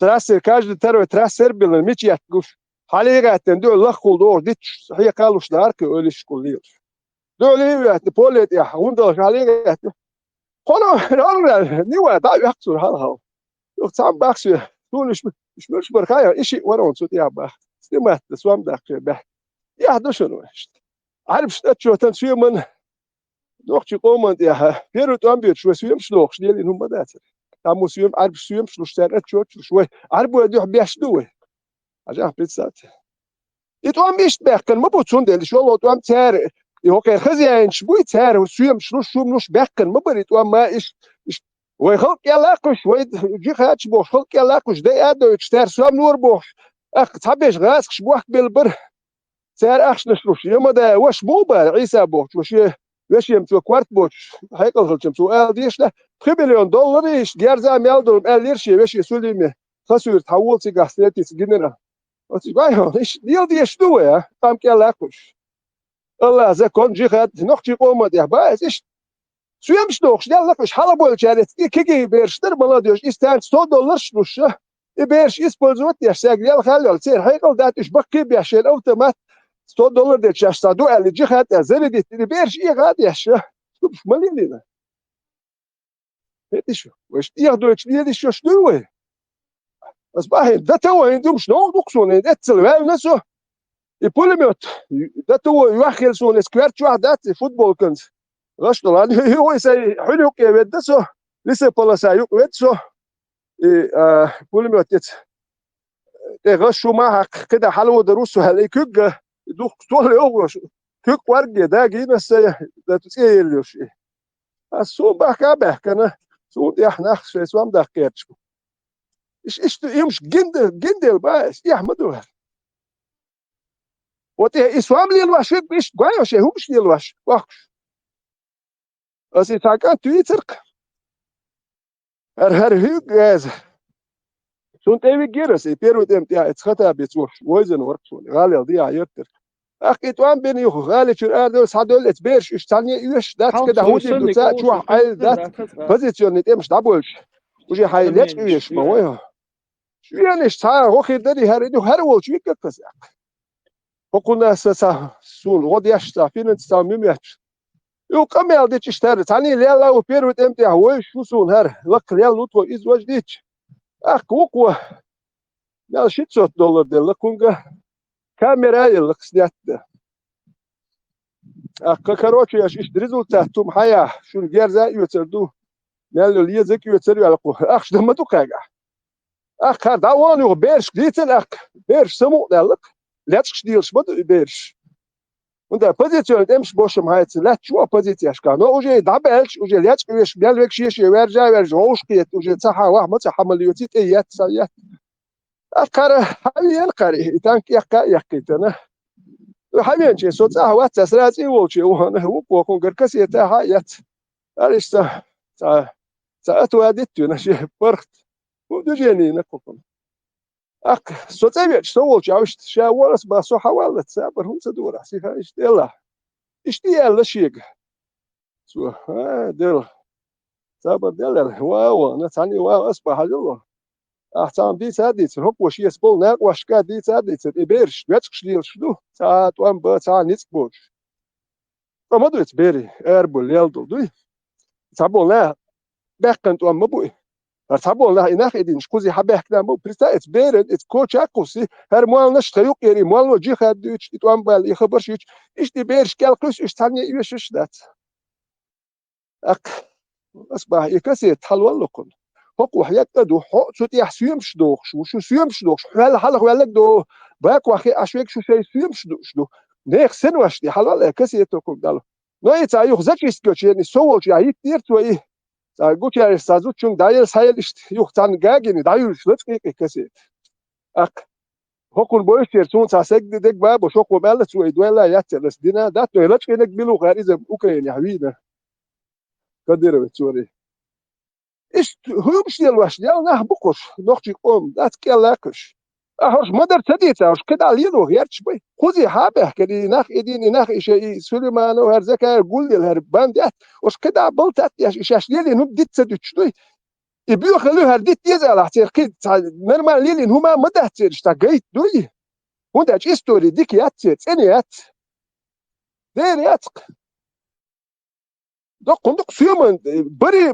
تراسر كاج ترو تراسر بال ميتيات قف حاليغاتن دو لخول دور ديت هي قالوش دارك اولش كولير دولي بوليت يا وندو حاليغات قولوا نيوا دا يحصل هذا يقصام باخش تونش مش بركايا شيء ورون صوت يا باخ استمعت سوام داك بح يا شنو عارف شو تنسيو من نوختي قومند يا بيرو امبير شو سيم شلوخ ديال هم بدات تامو سيم عارف سيم شلوش تاعت شو عارف ودي بيش دوه عشان بيتسات İtuam iş bekken mi bu çun deli şol otuam ter yok hızyanç bu ter suyum şumuş bekken mi bu ituam ma iş ve halk yalakuş ve cihaç boş halk yalakuş de ya da ter suyum nur boş tabiş gaz bu bel bir ter akşnış ruş yama da waş bu bar İsa boş waş yemçu kvart boş haykal hılçım su el dişle $2 milyon iş gerza meldur el şey waş söyleyeyim kasür tavul sigaretis general iş değil diye şu ya tam yalakuş Allah zakon cihat noch ci olmadı ya bas iş suyum yok yalakuş hala böyle çaret iki berştir bana diyor isten $100 şuşa berş использовать я сагрел халал цер haykal da iş bakki bir şey otomat $100 de çasta do el cihat azeli de berş iyi gad yaşa şuş malini هتش واش ياخذوا ديال شو شنو اصبح ده تو عندهم شنو دقسون ده تسلوال نسو يبولموت ده تو يوخل سون سكويرت واحد ده فوتبول كنت غش طلع هو يسي حلو كيف ده سو لسه بلا سايق ويتسو بولموت يت غشوا معك كده حلو دروسه هليكج دوك طول يوغ كيك ورج ده جينا سي ده تسيل شيء السوق بحكي انا سوق احنا شيء سوام ده كيتش ايش يمش جندل بس يا احمد وتي اسوام لي الواش ايش قايو شيء هو مش لي الواش واخش اسي تاكا تويتر هر هو جاز سونت ايوي جيرس اي بيرو ديم تاع اتختا بيتوش ويزن وركسون غالي دي عيرتر اخي توان بيني غالي شو ادو سادول اتبيرش ايش ثانيه ايش دات كده هو دي دوتا شو اي دات بوزيشن نت امش دابلش وجي هاي ليش ايش ما هو شو يعني ايش تا روخي دري هريدو هرول شو كذا وكنا اساسا سول غادي يشتا فين تستعمل يو كمل ديتش اشتري ثاني لا وبيرو امتى هو شو سون هر لك ريال لوتو از واش ديتش اخ كوكو لا شيت $100 دي لكونغا كاميرا يلك سنات اخ كاروتش يا ايش ريزولتات توم حياه شو الجرزا يوتردو مالو لي زك يوتريو على قو اخ دمتو كاغا اخ داوان يو بيرش ديتل اخ بيرش سمو دلك لاتش ديلش بد بيرش und der Position dem Boschem heizt lat chu Position ska no uje dabelch uje lach wiesz bialwek się werja hoszkiet uje tsaha wa ma tsaha maliyoti tiyat sayat akara hayan qari tank yakka yakitana hayan che so tsaha wa tsasrazi woche wana hu ko garkasi ta hayat alista sa atwadit na shi farqt ودجاني نكوكم اك سوتسيبيت سوول جاوش شاورس باسو حوالت سابر هم سدور سيفا اشتيلا شيك سو دل سابر دل واو انا ثاني واو اصبح جلو احسن دي ساديت هوب وش يسبول ناق واشكا دي ساديت بيرش ويتش ديل شدو ساعات وان با ساعه نيتسبوش ما دوت بيري اربول يلدو دوي سابول بكنت وان مبوي sabol na inach edin shkuzi habeh kdan bo prista et beren et coach akusi her mual nash tayuk yeri mual jihad düç itwan bal ikhabar shiç ishti bersh kalqus ish tanya ish dat ak asbah ikaset halwal lokun hok wahyat do ho sut yahsuyum shdoch shu suyum shdoch hal halq walak do bak wakhi ashwek shu shay suyum shdo nekh sen washti halwal ikaset tokum dalo no it ayuk zakis gocheni sowol ya yit toi gut ja ist also schon da ist heil ist juch dann gegen da ist wirklich gekese ak hokul boyst yer son sa seg dek ba bo shok bal su idwala yatlas dina da to elach kenek bilu gariza ukraine حبيبه قدر بتوري ايش هو مش ديال واش ديال نه بقش نوختي قوم دات كلاكش اهوش مدر تديت اهوش كده علينو غيرتش بي خذي حابه كدي نخ اديني نخ شيء سليمان وهرزكا قول لي الهربان دات وش كده بلطت يا ليلي نبدت تدتشتوي يبيو خلوه هرديت يزال احتير كيد نرمال ليلي هما مدهت اشتاقيت دوي وانت ايش ستوري ديك يات ثانيات دير ياتق دق سيومن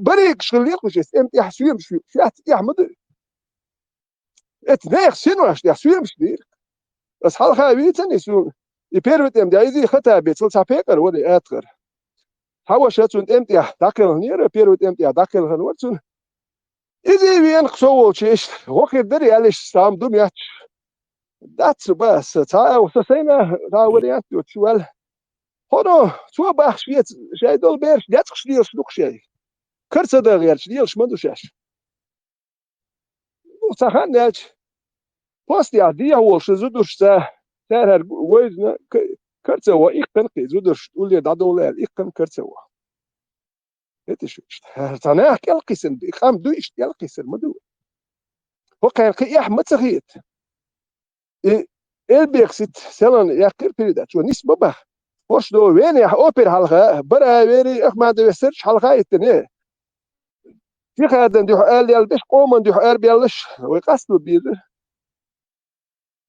بري شغليق وش انت يحسويم شو يا احمد اتناخ سينوش يا سويم شدير بس حال خاويتن يسون يبيرت ام دايزي خطا بيتل سابيقر ودي اتغر هوا شاتون امتي داخل هنير بيرت امتي داخل هنورتون اذا وين قصول شيش وخير دري عليش سام دميات That's بس تا وسسينا تا وريات شوال هونو شو بخشيت شي دول بيرش داتش ديال شنو شي كرت دا غير ديال شمندو شاش وصحان داتش بوست يا دي هو شزودوش تا تار ويزنا كرت هو يقن زودوش تقول لي دادو لا يقن كرت هو هتش تناك القسم قام دويش ديال القسم مدو هو كان قي احمد تغيت البيكسيت سلان يقر بريدات شو نسبة بخ وش دو وين يا اوبر حلقة برا ويري اخ ما دو سيرش حلقة يتني في خادن دو قال لي البش قوم دو قال بيلش ويقصلوا بيد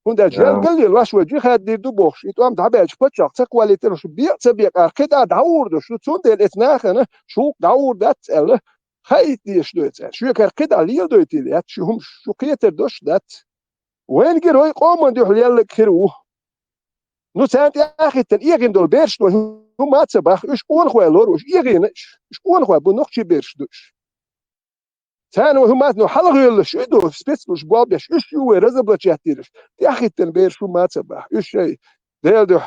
هندا جال قال لي واش وجي خاد دي دو بوخش يتوام دابا شبتشق تكواليتي شو بيع تبيع كده داور دو شو تون ديل اتناخنا شو داور دات ال خايت دي شنو شو كده ليل دو يتي شو هم شو قيتر دوش دات وين جروي قوم دو حليل كيرو نو سانت يا اخي تلقين دول بيرش نو ما تسبخ ايش اون خو لور ايش يغين ايش اون خو بنوخشي بيرش دوش ثاني هم نو حلق يلش دو سبيس مش بابش ايش يو رزبل تشاتيرش يا اخي تنبيرش ما تسبخ ايش شيء ديل دو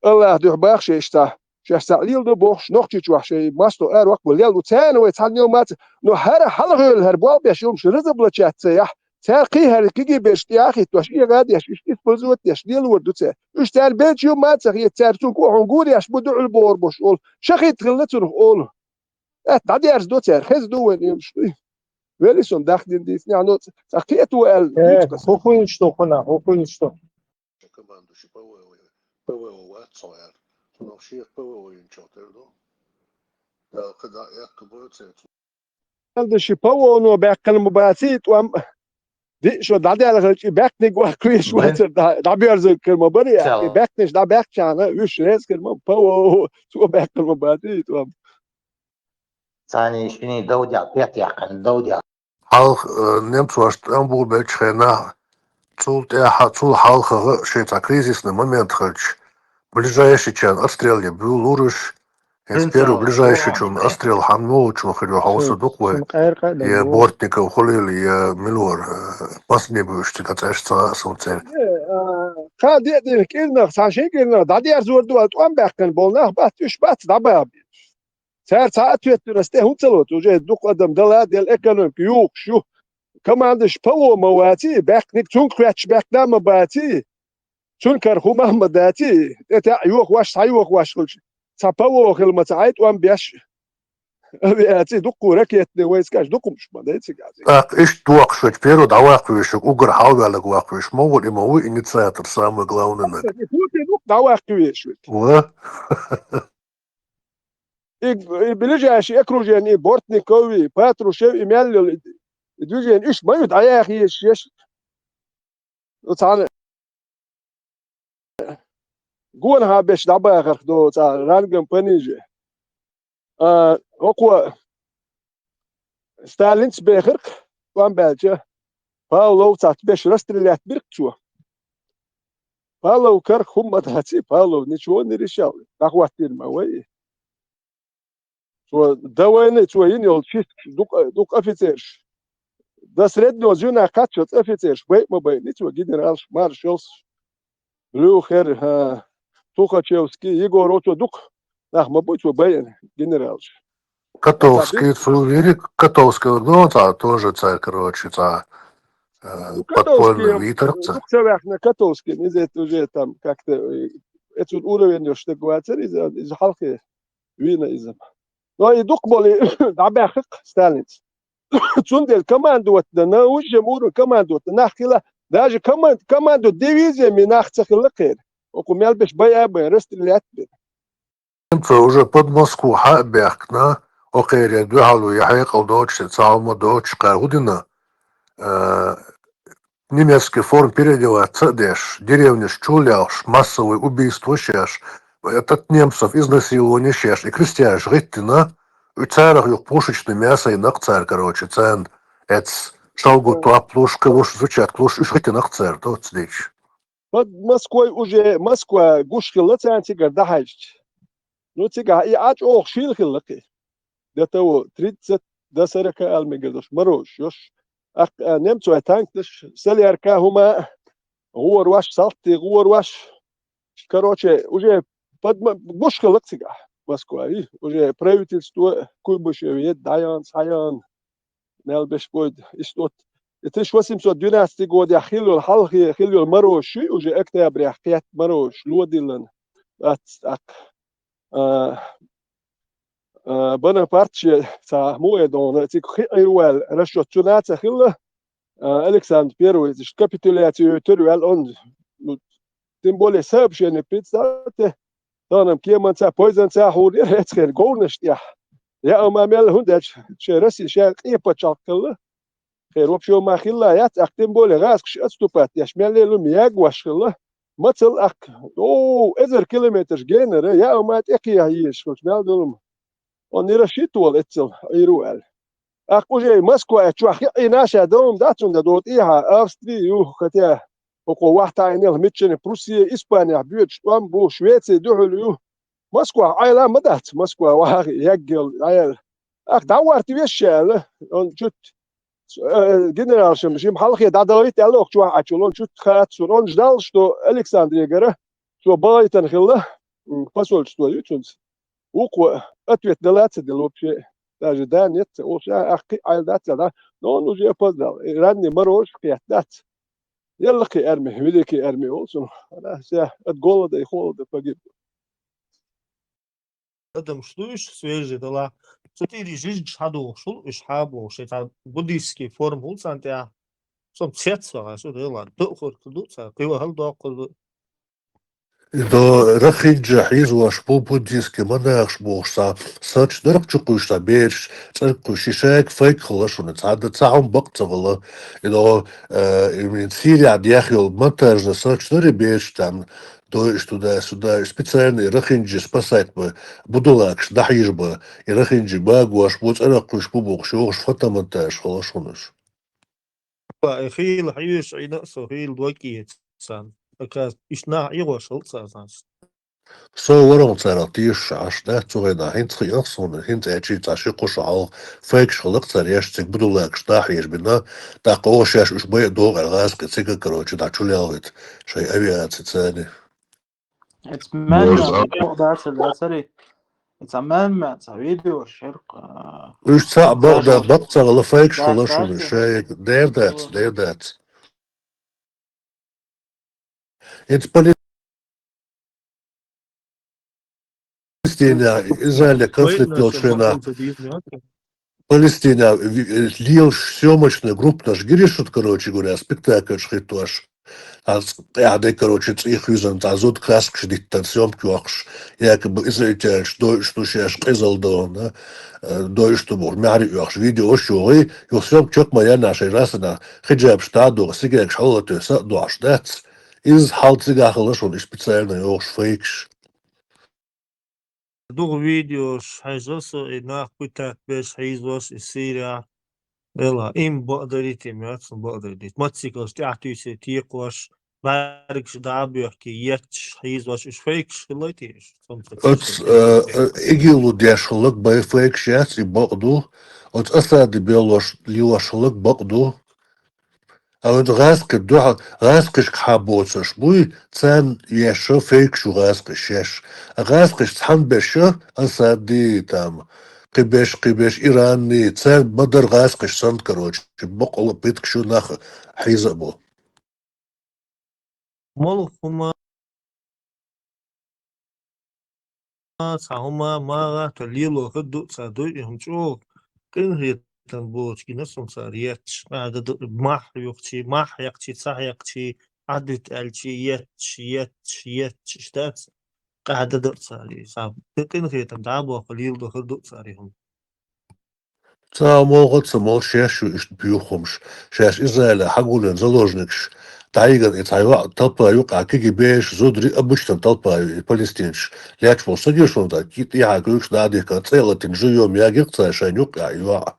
الله دو باخش اشتا شاست ليل دو بوخش نوخشي تشوخ شيء ماستو ار وقت وليل ثاني ويتحل يوم ما نو هر حلق يل بابش يوم رزبل تشاتيح تاقيها الكيجي باش تاخي توش ايه غادي اش يسبوزوت ياش ديال وردو تا اش تاع بلجيوم ما تاخي تاع تونكو هونغور ياش بدو البور باش اول شخي تغلت اول تعدي ارز دو تاع خز دو وين يمشي ويلي سون داخلين دي يعني تاقيت وال هو شتوخنا هو شتو Comando și PW atsojar. Nu și PW în cioteldo. Că da, e că bățet. هذا شي باو نو باقل مباسيط وام دي شو دادي على غلطي باكنيك واكويش واتر دا بيرز كلمه بري باكنيش دا باك كان وش ريس كلمه باو شو باقل مباسيط وام ثاني شنو دودي بيت يقن دودي Hal Nemcu Istanbul Belchena Цул Халха Шейца кризисный момент хач. Ближайший чан отстрел я был лурыш. Первый ближайший чун отстрел Ханмол чун ходил хаусу дуквы. Я бортников холили я милор. Последний бывший катаешься сумцель. خا دي كلنا ساشين كلنا دادي ارزور دو وام باقن بولنا بات اش بات دابا ساعة ساعات يترسته هم تلوت وجه دوق قدم دلا ديال ايكونوميك يوق شو كما عندش باو مواتي باقنيك تون كراتش باقنا مباتي تون كرخو مهما داتي تاع يوق واش كلشي تا باو كلمه تعيط وام بياش ابياتي دوق ركيتني ويسكاش دوق مش ما دايتي Ишь дуак, первый даваквиш, угор хаугалак ваквиш, могут и могу инициатор, самый главный на. دوق داواكويش Ва? بلجاش اكروجين بورتني كوي باتروشيف ايميل دوجين ايش ما يدعي يا اخي ايش وتعال قولها باش دابا غرخدو تاع رانغم بانيجي اقوى ستالينس بيخرق وان بالجا باولو تاع باش رستريلات بيركتشو باولو كرخ هم تاتي باولو نيشو نيريشال داخواتين ما وي شو دوين شوين يول شيست دوق افيتيرش دا سريدنو زونا كاتشوت افيتيرش بي ما بي نيتو جنرالش مارشالس بلوخر Тухачевский, Егор, вот дук, ах, мабуть, бейн, генералш. Котовский, Котовский, ну, да, тоже царь, короче, царь. Подпольный Витер. Дук Котовский, это уже там как-то, это уровень, что говорится, из халки, вина из. Но и дук были, дабахик, Сталинц. Цундель команду, на уже муру команду, нахила, даже команду дивизиями нахцахилакер. وكمل بش بيا برست اللي أتبع. أنت уже под Москву бяхна, окей, двигало яхал дочь, цалма дочь, карудина. Немецкий форм переодеваться, дешь, деревня Шчуляш, массовые убийства щаш, этот немцев изнасилование щаш, и крестьяш, гиттина, и царах их пушечное мясо, и нах царь, короче, цен, эц, шалгу туа плушка, уж звучат, плуш, и гиттинах царь, тот слич. под Москвой уже Москва гушкила центика дахач. Ну тига и ач ох шилхилки. ده تو 30 ده سرقة المجدش مروش يش немцу танкش سلي أركاهما غور салты, غور короче, уже бушка лакцига в Москве, уже правительство Куйбышеве, Даян, Саян, Мелбеш будет, и что 1812 год я хилил халхи, хилил мароши, уже октябрь حكاية марош, لوديلن Bonaparte sa moedon, tik Irwell, расчёт хилла, Александр I, капитуляцию Тюрвел, он, тем более сообщение представьте, там кеманца, поизанца, хурир, это горнышт, я умамел хундеч, череси, шел и почалкал, خير وبشو ما خلا يات أختم بولي غاز كش أستوبات ياش مالي لهم ياقواش خلا مثل أك إذر كيلومتر جينر يا ما تأكي هيش كش مال دلهم ونيرا شيتول إتسل إيروال أكو جاي مسكوا أتشوا حقي ناشا دوم داتون دوت إيها أستري يو ختيا وكو واحد عينيل ميتشن بروسيا إسبانيا بيوت شوام بو شويتسي دوحل يو مسكوا عيلا مدات مسكوا واحد يقل عيل أك دعوارت ويشال شوت генералшим жим халхи дадалит алох чуа ачулон чут хат сурон ждал что Александр Егора что байтан хилла посольство ючунс уку ответ далаца дел вообще даже да нет уже ахки айдатса да но он уже опоздал ранний мороз киятат يلقي ارمي великий ارمي олсун она вся от голода и холода погиб. Adam штуешь свежий дала. Четыре жизнь шаду шул и шабу, что это буддийский формул сантя. Сом цецва, что дела. Дохор кудуца, кива халдо куду. إذا رخي جحيز واش بو بوديسكي ما ناقش بوشتا ساتش درق تشقوشتا بيرش تلقو شيشاك فايك خلاشون تعدى تاعهم بقتا والله إذا من سيريا دياخيو монтажно сатش دري بيرش там то что да сюда специальный рахинджи спасать бы будулакш дахиж бы и рахинджи багуаш вот это куш бубуш yoш фотомонтаж خلاشونش خيل حيوش عينا سو خيل دوكي سان. Как ишна его шелца, значит. So waarom zijn dat die schaars net zo in de hint gejaagd hint etchit als je kost al fake gelukt zijn eerst ik bedoel ik sta hier binnen dat koos je is bij door en gas het zeker krootje dat jullie al het zij aviatie zijn It's man-made. That's it. It's a man-made. So video شرق. dus ça dat dat zal al fake gelukt Daar zij there that it's Palestina Израиль конфликт на Палестина лил съемочная группа наш грешут короче говоря спектакль шхитуаш да короче их юзан тазот краск шдит там съемки вахш якобы израильтян что сейчас сказал да до что бор мяри вахш видео шои и съемки чок моя наша расна хиджаб штаду сигек шалото са дуаш дат из халтига халаш он специально yosh фейкш Дух видео حاجة إنها كنت بس حيزوس السيرة يلا إم بقدرت يميت بقدرت ما تسيكوش تعطي ستيقوش باركش دعب يحكي يتش حيزوس إيش فيكش خليتيش إجيلو دياشلك باي فيكش ياتي بقدو أسادي بيلوش ليواشلك بقدو أو غاسكش كحابوتش بوي تسان يشو فيكشو غاسكش يش غاسكش تحن بشو أسادي تام قبش إيراني تسان بدر غاسكش سند كروش بقول بيتكشو ناخ حيزبو مالهما ساهما ما تليلو هدو سادو يهمشو كنهي تنبوش كنسهم ساريتش بعد مح يقتي صح يقتي عدت ألشي يتش اشتات قاعدة دقصاري صعب كنهي تندعبو قليل دو هدو ساريهم تا موغت سمول شاشو إشت بيوخمش شاش إزالة حقولن زلوجنكش تعيقن إتعيوا طلبا يوقع كيكي بيش زودري أبوشتن طلبا فلسطينش ليش بوصديشون دا كيت يحاكوش دادي كان تسيلة تنجيوم ياقيقتا شان يوقع يوقع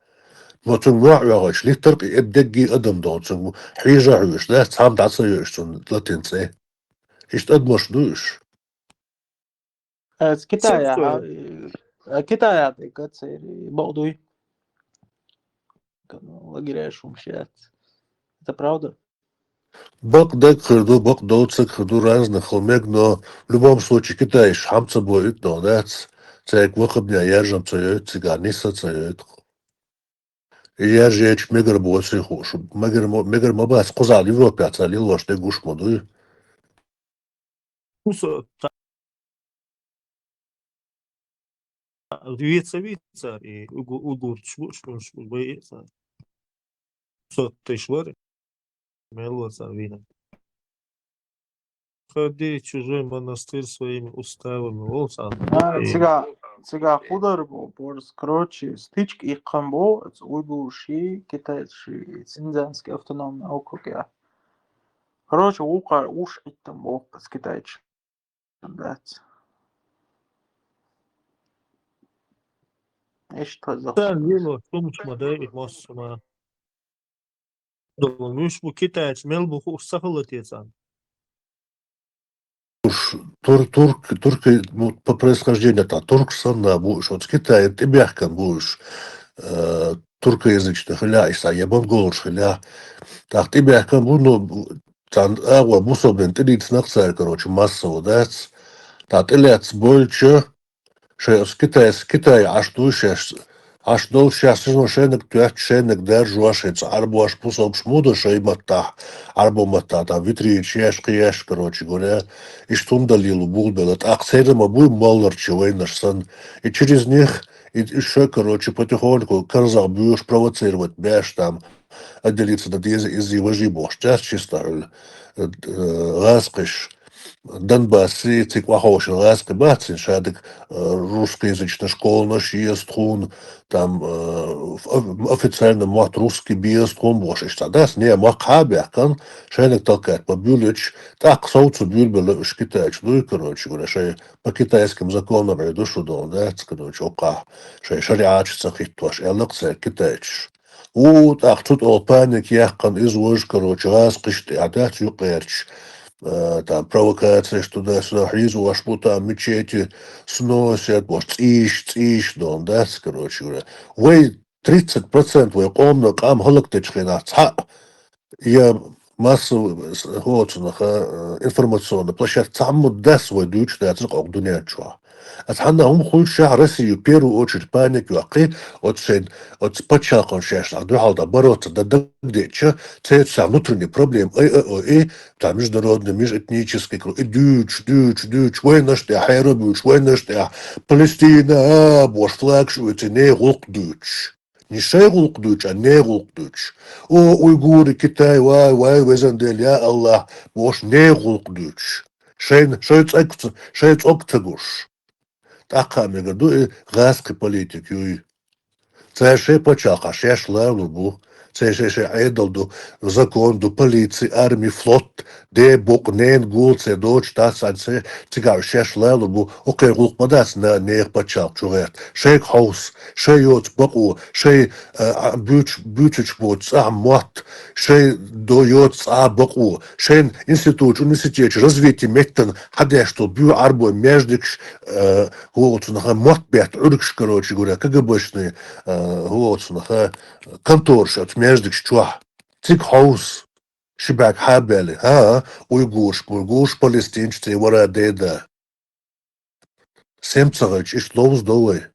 موتن وعيوش ليه ترقي إبدقي أدم دون تنمو حيجا عيوش لا تسام دعصيوش تن لاتنسي إشت أدمش دوش It's كتايا كتايا كتصير بقضي лагеря шумшат. Это правда? Бак дек хырду, бак доуцек хырду разных холмег, но в любом случае Китай хамца будет, но дец. Цек выхобня ержам цеют, циганиса цеют. Ержеч мегар боцы хуш. Мегар мабац кузал Европе ацалил лошты гуш моду. Уса вица и угур чвуш боится. Ты швары, мелоса вина. Ходи чужой монастырь своими уставами, волса. Цыга худар борс, короче, стычки их камбо, уйгурши, китайцы, Цинцзянский автономный округ, я. Короче, уж и там бог с китайцем, блядь. Я считаю, за Sen yelo sonuç madde masuma. Dolmuş bu kitaç mel bu sahılı tiyatsan. Уж турк по происхождению это турксона будешь, вот с Китая ты мягко будешь туркоязычных, ля, и саебон голш, ля. Так ты мягко буду, там, бусобен, ты лиц нахцар, короче, массово, да, так ты лец больше, что с Китая, аж дол сейчас, ну, шенек, тюах, шенек, держу, аж арбу, аж пусоб шмуду, что и мата, арбу мата, там, витри, чешки, короче говоря, и что он долил, булбел, так, сейдема, буй маллар, чего и наш сын, и через них, и еще, короче, потихоньку, карза, будешь провоцировать, бешь там, отделиться из его жибош, чисто, раскиш, Донбасс, и циквахош, ласка бацин, шадик русскоязычная школа наш есть, хун, там официально мат русский биест, хун бошиш, тадас не макабякан, шадик толкает по бюлеч, так соуцу бюльбел шкитач, ну и короче говоря, шай по китайским законам и душу дом, да, короче, ока, шай шариачица хиттуаш, элакция китайч. Так тут олпаник яхкан из вож, короче, раскиш, адат юкерч, там провокации, что туда-сюда, хризу, аж там мечети сносят, может, цищ, дом, да, короче говоря. Вы 30% вы комнат, ам халактычхина, я массу вот информационно площадь саму да свой дучь да цок дуня чё. Атхана хул шахр Россию в первую очередь паник вaqi от почал он шаш да халда бороться да где чё це внутренний проблем там международный межэтнический дучь война что хайробуч война что Палестина бош флаг что это не гулк дучь. Не шейгулк дучь, а не гулк дучь. О, уйгуры, Китай, вай, везендель, я Аллах, бош не гулк дучь. Шейц октагуш. Така ми гаду и газки политики. Це ще почав, а ще ж леву. Це ще айдол до закон, до поліції, армії, флот, де бок нен гул, це доч, та це цікав, ще ж леву, окей, гулк мадас на нех почав, чугет. Ще хаус, ще йоц боку, ще бючич боц, мат, ще до йоц боку, ще университет, развитие меттен, хаде, что бю арбо междик, вот, мат бет, уркш, короче говоря, КГБшный, вот, конторш от междик чуа. Цик хаус. Шибак хабели, уйгуш, палестинчцы, вара деда. Семцагач, иш лоус долой.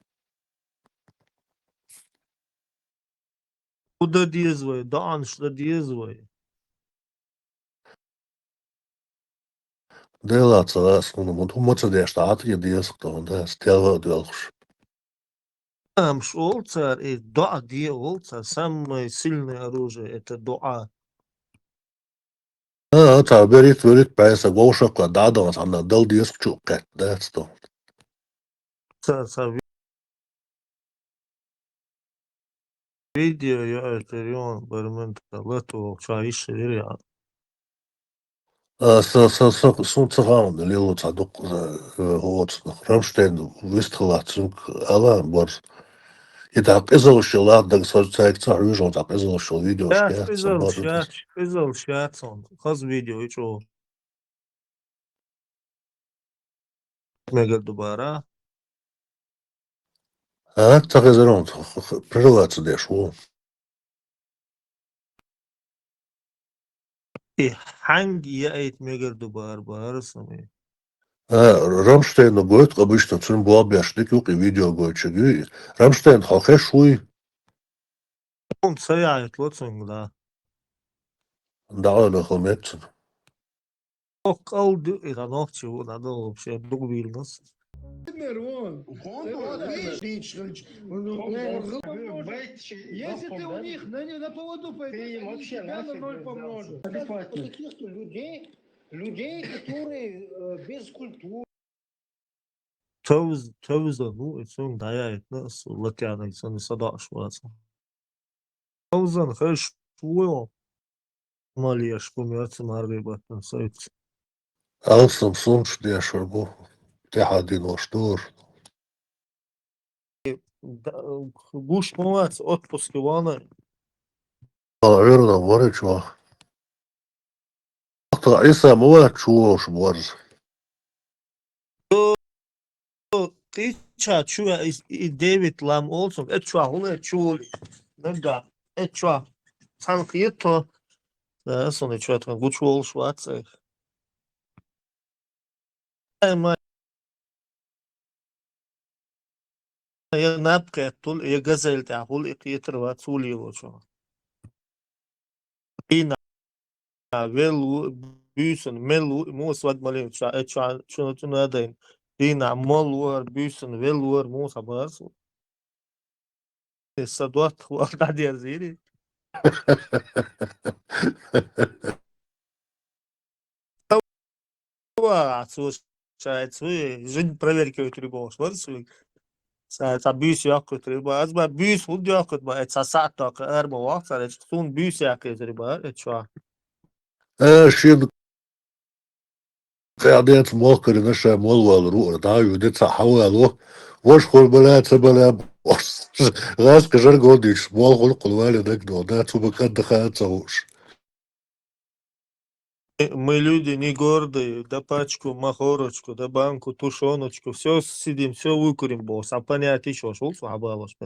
Куда дизвай, дан что дизвай. Делаться, да, моца дешта, атри десктон, да, стелва делш. Там шолцар и дуа делался, самое сильное оружие это дуа. Та берит пайса, гошак, дадон, она дал деск чукет, да, сто. Са видео я это бармен лето чаиш веря. Сунцеран, лило цадок, вот, Рамштейн, выстрела, цунк, ала, борс. И так, изолшил, ладно, соцсеть, царюжон, так, изолшил, видео, Я шкет, спизал шатсон, хаз видео и чё. Мега дубара. так, изолон, прерываться деш, о. Hangi etmegirdi barbarısın. Рамштайн гоет обычно цун буабяшник юк и видео гойчуги. Рамштайн халхе шуй On sayayet lotsun da. дала хомет. Ok aldı iranokçu da da bir şey dur bilmez. Если ты у них на поводу пойдешь, они тебя на ноль помножат. Каких-то людей, которые без культуры. Tövüz da bu son dayayet nasıl lakana insanı sadaş varsa. Tövüzden her şuyo maliyаш померцем аргибатан сайт. Алсам сумш дешербу. Техадин оштур. Guş помац отпуск вана. Верно, воречва. Та иса мова чуош борз. Tiça çuya David Lam olsun. Et çuya hune çuoli. Nega. Et çuya. San kıyıto. Da sonra çuya tan guç olş vatsa. Ama ya napka tul ya gazel ta hul iqyitr vat suli olşu. Ina velu büsün melu mus vad malin çuya et çuya şunu tuna dain. Ina mol var büsün velu var mus abas. Sadot var da diye ziri. Слушай, жизнь проверки требовалась. Вот sa bus yakıt riba. Az ba bus hud yakıt ba et sa saat tak erba waqt et sun bus yakıt riba et şu. شين قاعدين موكر نشا مول والرو دا يودت حوالو وش خل بلا تبلا غاز كجر جوديش مول خل قلوالي دك دو دا تبكت دخلت صوش Мы люди не гордые, да пачку, махорочку, да банку, тушеночку, все сидим, все выкурим, босс. А понять еще, шел свабалось.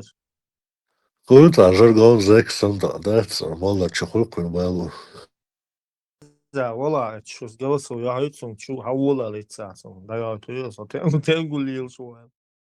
قلت عجر جون زيك صندق دا والله تشخل كل بالو Да, вала, что с голосом я хочу, что хавола лица, да я то я, so ты гулил, что